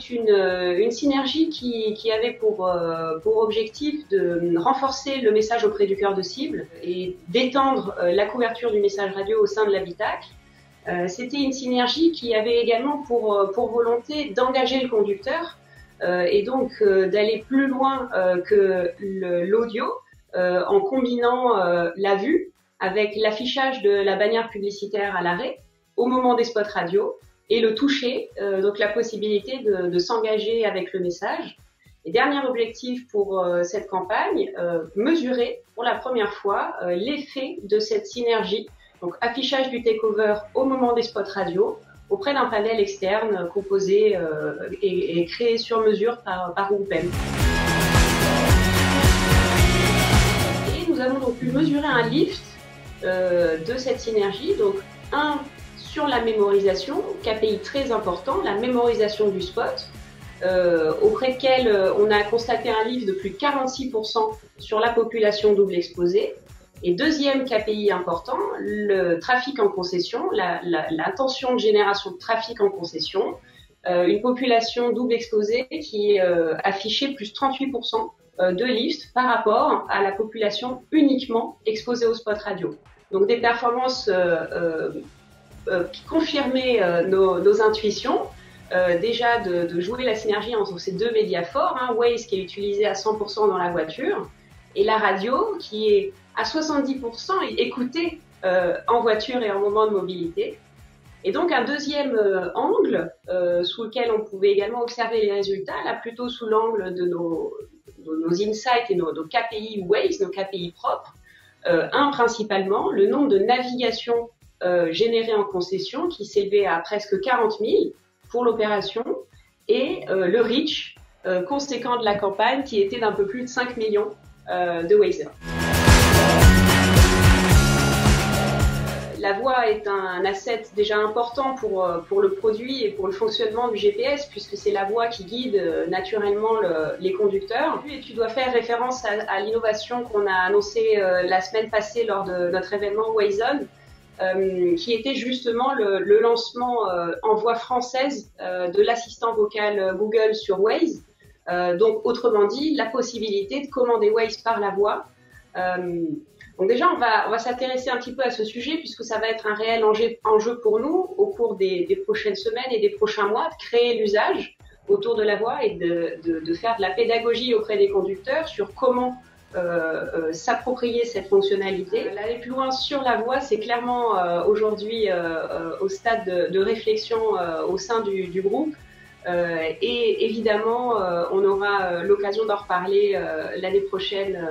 c'est une synergie qui avait pour objectif de renforcer le message auprès du cœur de cible et d'étendre la couverture du message radio au sein de l'habitacle. C'était une synergie qui avait également pour volonté d'engager le conducteur et donc d'aller plus loin que l'audio en combinant la vue avec l'affichage de la bannière publicitaire à l'arrêt au moment des spots radio et le toucher, donc la possibilité de s'engager avec le message. Et dernier objectif pour cette campagne, mesurer pour la première fois l'effet de cette synergie, donc affichage du takeover au moment des spots radio auprès d'un panel externe composé et créé sur mesure par GroupM. Et nous avons donc pu mesurer un lift de cette synergie, donc sur la mémorisation, KPI très important, la mémorisation du spot, auprès duquel on a constaté un lift de plus de 46% sur la population double exposée. Et deuxième KPI important, le trafic en concession, l'intention de génération de trafic en concession, une population double exposée qui affichait plus 38% de lift par rapport à la population uniquement exposée au spot radio. Donc des performances qui confirmaient nos intuitions, déjà de jouer la synergie entre ces deux médias forts, Waze qui est utilisé à 100% dans la voiture, et la radio qui est à 70% écoutée en voiture et en moment de mobilité. Et donc un deuxième angle sous lequel on pouvait également observer les résultats, là plutôt sous l'angle de nos insights et nos KPI Waze, nos KPI propres. Principalement, le nombre de navigations générées en concession qui s'élevait à presque 40 000 pour l'opération et le reach conséquent de la campagne qui était d'un peu plus de 5 millions de Wazers. La voix est un asset déjà important pour le produit et pour le fonctionnement du GPS puisque c'est la voix qui guide naturellement les conducteurs. Et tu dois faire référence à l'innovation qu'on a annoncée la semaine passée lors de notre événement Wazon, qui était justement le lancement en voix française de l'assistant vocal Google sur Waze. Donc autrement dit, la possibilité de commander Waze par la voix. Donc déjà, on va s'intéresser un petit peu à ce sujet puisque ça va être un réel enjeu pour nous au cours des prochaines semaines et des prochains mois, de créer l'usage autour de la voix et de faire de la pédagogie auprès des conducteurs sur comment s'approprier cette fonctionnalité. Aller plus loin sur la voix, c'est clairement aujourd'hui au stade de réflexion au sein du groupe. Et évidemment, on aura l'occasion d'en reparler l'année prochaine.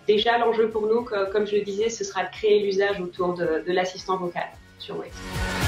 Déjà, l'enjeu pour nous, comme je le disais, ce sera de créer l'usage autour de l'assistant vocal sur Waze.